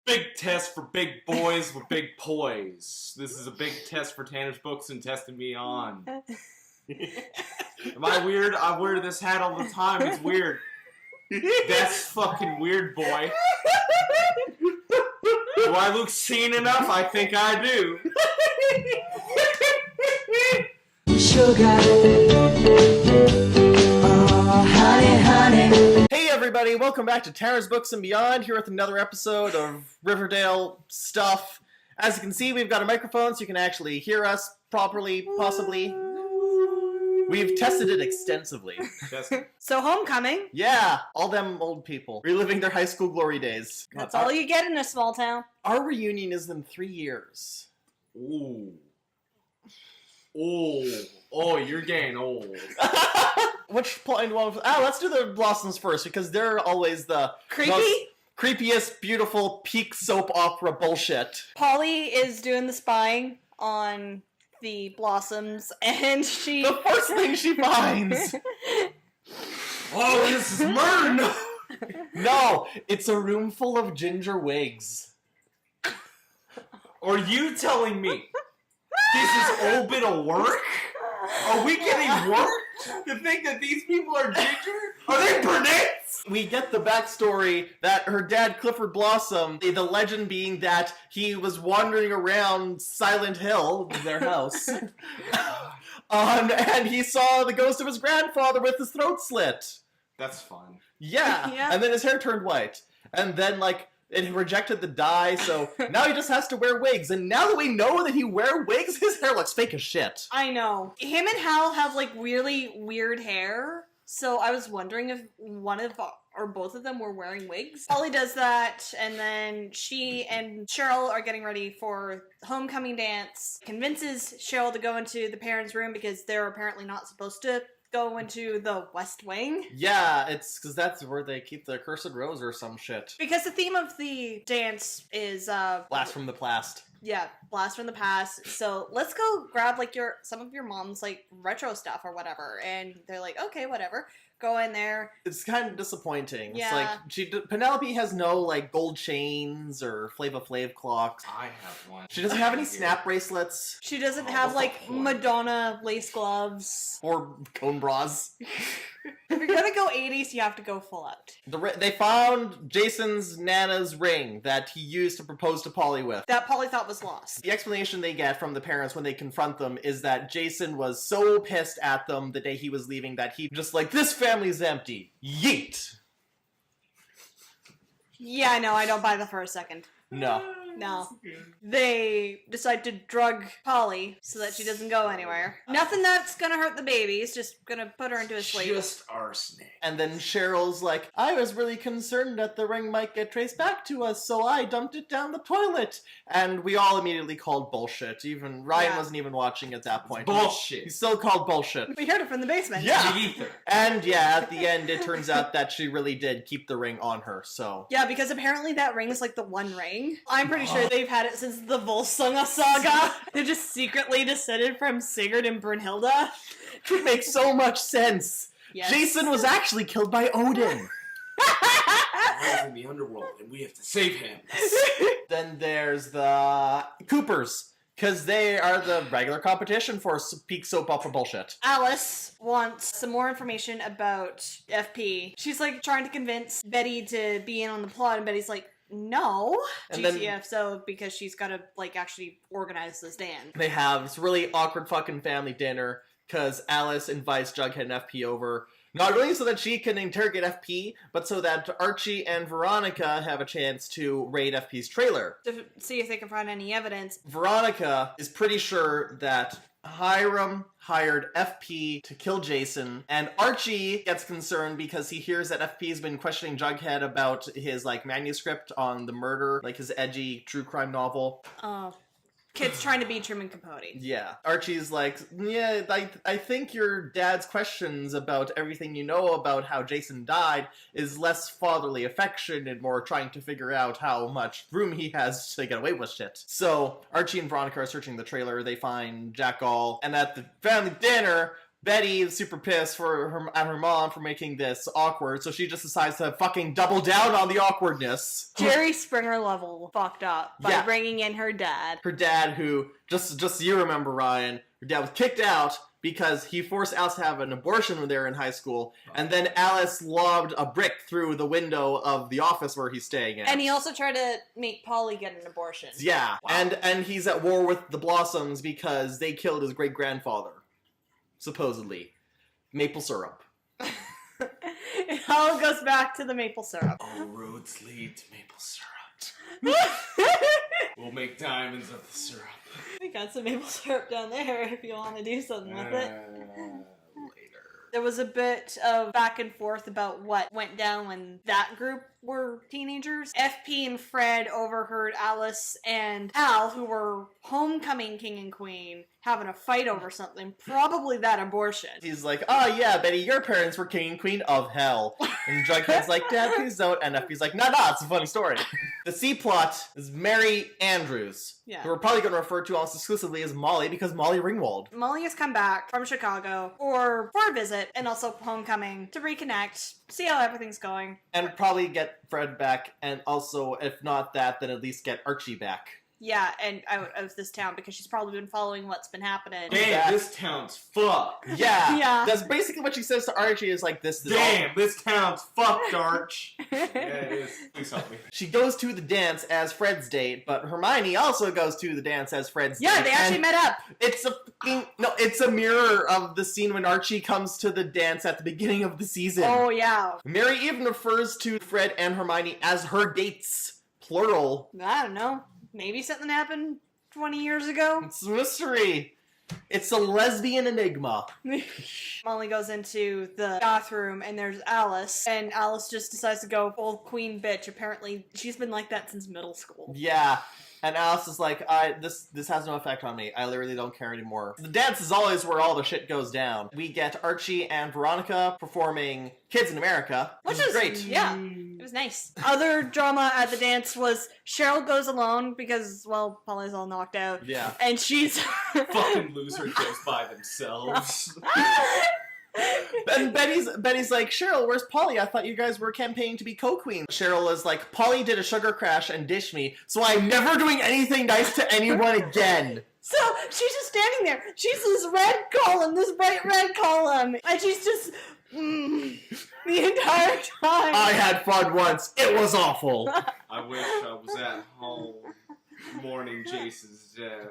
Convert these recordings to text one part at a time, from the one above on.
Big test for big boys with big poise. This is a big test for Tanner's books and testing me on. Am I weird? I wear this hat all the time. It's weird. That's fucking weird, boy. Do I look sane enough? I think I do. Sugar. Oh, honey, honey. Hey everybody, welcome back to Tanner's Books and Beyond, here with another episode of Riverdale stuff. As you can see, we've got a microphone so you can actually hear us properly, possibly. We've tested it extensively. So homecoming. Yeah, all them old people, reliving their high school glory days. That's all you get in a small town. Our reunion is in 3 years. Ooh. Oh, you're getting old. Which point do you want to... let's do the Blossoms first, because they're always the creepiest, beautiful, peak soap opera bullshit. Polly is doing the spying on the Blossoms, and she... The first thing she finds! Oh, this is murder! No, it's a room full of ginger wigs. Are you telling me this is all bit of work? Are we getting worked to think that these people are ginger? Are they brunettes? We get the backstory that her dad, Clifford Blossom, the legend being that he was wandering around Silent Hill, their house, and he saw the ghost of his grandfather with his throat slit. That's fun. Yeah. Yeah. And then his hair turned white. And then, it rejected the dye, so now he just has to wear wigs. And now that we know that he wears wigs, his hair looks fake as shit. I know. Him and Hal have, really weird hair, so I was wondering if one of or both of them were wearing wigs. Polly does that, and then she and Cheryl are getting ready for homecoming dance. Convinces Cheryl to go into the parents' room because they're apparently not supposed to go into the West Wing. Yeah, it's because that's where they keep the Cursed Rose or some shit. Because the theme of the dance is Blast from the Past. Yeah, blast from the past. So let's go grab some of your mom's retro stuff or whatever. And they're like, okay, whatever. Go in there. It's kind of disappointing. Yeah. It's Penelope has no gold chains or Flava Flav clocks. I have one. She doesn't have any snap bracelets She doesn't have Madonna lace gloves. or cone bras. If you're gonna go 80s, you have to go full out. They found Jason's Nana's ring that he used to propose to Polly with. That Polly thought was lost. The explanation they get from the parents when they confront them is that Jason was so pissed at them the day he was leaving that he just this family's empty. Yeet! Yeah, I know, I don't buy that for a second. No. No. They decide to drug Polly so that she doesn't go anywhere. Nothing that's gonna hurt the baby, it's just gonna put her into a sleep. Just arsenic. And then Cheryl's like, I was really concerned that the ring might get traced back to us, so I dumped it down the toilet. And we all immediately called bullshit. Even Ryan wasn't even watching at that point. Bullshit. He still called bullshit. We heard it from the basement. Yeah. Ether. And yeah, at the end, it turns out that she really did keep the ring on her, so. Yeah, because apparently that ring is the one ring. I'm pretty sure they've had it since the Volsungas saga. They're just secretly descended from Sigurd and Brunhilde. It makes so much sense. Yes. Jason was actually killed by Odin. He's in the underworld, and we have to save him. Then there's the Coopers, because they are the regular competition for peak soap opera bullshit. Alice wants some more information about FP. She's trying to convince Betty to be in on the plot, and Betty's like, no. And GTF, so because she's got to actually organize this dance. They have this really awkward fucking family dinner, because Alice invites Jughead and FP over. Not really so that she can interrogate FP, but so that Archie and Veronica have a chance to raid FP's trailer. To see if they can find any evidence. Veronica is pretty sure that Hiram hired FP to kill Jason, and Archie gets concerned because he hears that FP has been questioning Jughead about his, manuscript on the murder, his edgy true crime novel. Oh. Kids trying to be Truman Capote. Yeah. Archie's like, yeah, I think your dad's questions about everything you know about how Jason died is less fatherly affection and more trying to figure out how much room he has to get away with shit. So Archie and Veronica are searching the trailer. They find Jack All, and at the family dinner, Betty is super pissed at her mom for making this awkward, so she just decides to fucking double down on the awkwardness. Jerry Springer level fucked up by Yeah. bringing in her dad. Her dad, who, just so you remember, Ryan, her dad was kicked out because he forced Alice to have an abortion when they were in high school, and then Alice lobbed a brick through the window of the office where he's staying at. And he also tried to make Polly get an abortion. Yeah, Wow. and he's at war with the Blossoms because they killed his great-grandfather, supposedly. Maple syrup. It all goes back to the maple syrup. All roads lead to maple syrup. We'll make diamonds of the syrup. We got some maple syrup down there if you want to do something with it. Later. There was a bit of back and forth about what went down when that group were teenagers. FP and Fred overheard Alice and Al, who were homecoming king and queen, having a fight over something, probably that abortion. He's like, oh yeah, Betty, your parents were king and queen of hell. And Jughead's like, Dad, please don't. And FP's like, nah, it's a funny story. The C-plot is Mary Andrews, Yeah. who we're probably going to refer to almost exclusively as Molly, because Molly Ringwald. Molly has come back from Chicago for a visit and also homecoming to reconnect, see how everything's going. And probably get Fred back, and also, if not that, then at least get Archie back. Yeah, and out of this town because she's probably been following what's been happening. Damn, this town's fucked. Yeah, Yeah. That's basically what she says to Archie, is like, this Damn, this town's fucked, Arch. Yeah, it is. Please help me. She goes to the dance as Fred's date, but Hermione also goes to the dance as Fred's date. Yeah, they actually and met up. it's a mirror of the scene when Archie comes to the dance at the beginning of the season. Oh, yeah. Mary even refers to Fred and Hermione as her dates, plural. I don't know. Maybe something happened 20 years ago. It's a mystery. It's a lesbian enigma. Molly goes into the bathroom and there's Alice, and Alice just decides to go full queen bitch. Apparently, she's been like that since middle school. Yeah. And Alice is like, this has no effect on me. I literally don't care anymore. The dance is always where all the shit goes down. We get Archie and Veronica performing Kids in America, which is great. Yeah, it was nice. Other drama at the dance was Cheryl goes alone because, well, Polly's all knocked out. Yeah. And she's... Fucking losers goes by themselves. And Betty's like, Cheryl, where's Polly? I thought you guys were campaigning to be co-queen. Cheryl is like, Polly did a sugar crash and dished me, so I'm never doing anything nice to anyone again. So she's just standing there. She's this red column, this bright red column, and she's just the entire time. I had fun once. It was awful. I wish I was at home mourning Jason's death.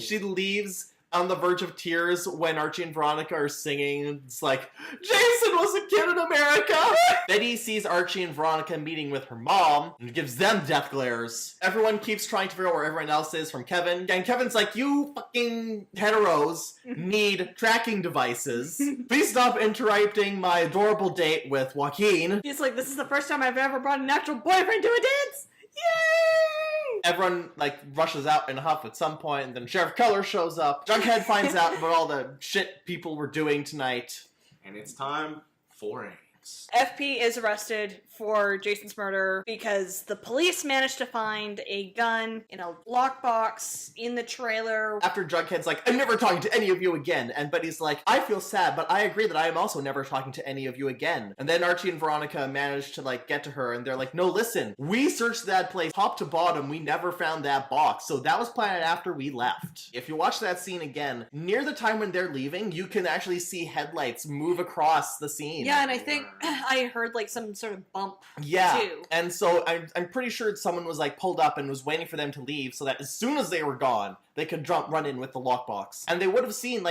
She leaves on the verge of tears when Archie and Veronica are singing. It's like, Jason was a kid in America! Betty sees Archie and Veronica meeting with her mom and gives them death glares. Everyone keeps trying to figure out where everyone else is from Kevin. And Kevin's like, you fucking heteros need tracking devices. Please stop interrupting my adorable date with Joaquin. He's like, this is the first time I've ever brought an actual boyfriend to a dance! Yay! Everyone, rushes out in a huff at some point, and then Sheriff Keller shows up. Jughead finds out about all the shit people were doing tonight. And it's time for eggs. FP is arrested for Jason's murder because the police managed to find a gun in a lockbox in the trailer. After Jughead's like, I'm never talking to any of you again. And Betty's like, I feel sad, but I agree that I am also never talking to any of you again. And then Archie and Veronica manage to get to her, and they're like, no, listen, we searched that place top to bottom. We never found that box. So that was planted after we left. If you watch that scene again, near the time when they're leaving, you can actually see headlights move across the scene. Yeah, and I think I heard some sort of bump Yeah, too. and so I'm pretty sure someone was pulled up and was waiting for them to leave, so that as soon as they were gone, they could run in with the lockbox, and they would have seen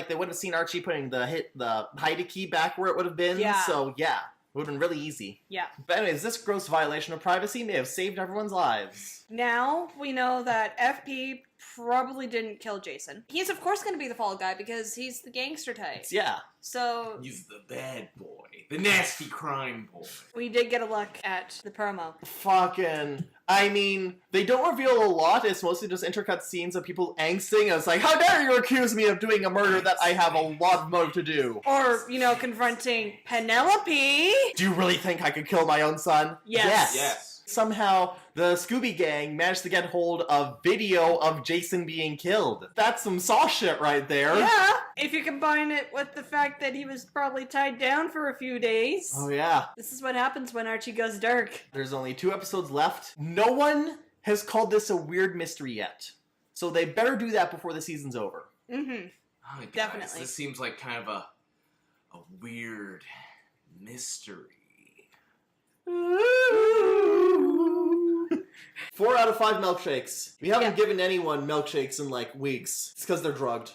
Archie putting the hide key back where it would have been. Yeah. So yeah, it would have been really easy. Yeah. But anyways, this gross violation of privacy may have saved everyone's lives. Now we know that FP probably didn't kill Jason. He's of course going to be the fall guy because he's the gangster type. Yeah. So He's the bad boy. The nasty crime boy. we did get a look at the promo. Fucking. I mean, they don't reveal a lot. It's mostly just intercut scenes of people angsting. And it's like, how dare you accuse me of doing a murder that I have a lot of motive to do? Or, confronting Penelope. Do you really think I could kill my own son? Yes. Yes. Somehow, the Scooby Gang managed to get hold of video of Jason being killed. That's some Saw shit right there. Yeah, if you combine it with the fact that he was probably tied down for a few days. Oh yeah. This is what happens when Archie goes dark. There's only 2 episodes left. No one has called this a weird mystery yet. So they better do that before the season's over. Mm-hmm. Oh, guys, Definitely. This seems like kind of a weird mystery. 4 out of 5 milkshakes. We haven't given anyone milkshakes in like weeks. It's because they're drugged.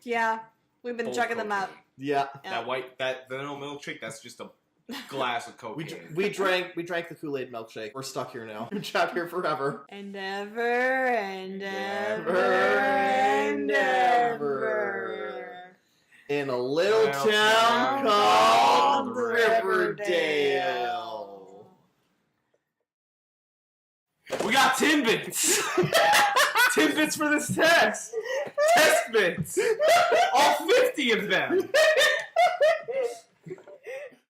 Yeah, we've been Full chugging them out. cocaine. Yeah. That vanilla milkshake, that's just a glass of cocaine. We drank the Kool-Aid milkshake. We're stuck here now. We're trapped here forever. And ever and ever and and ever. In a little Well, town called called Riverdale. We got Timbits! Timbits for this test! Test bits! All 50 of them!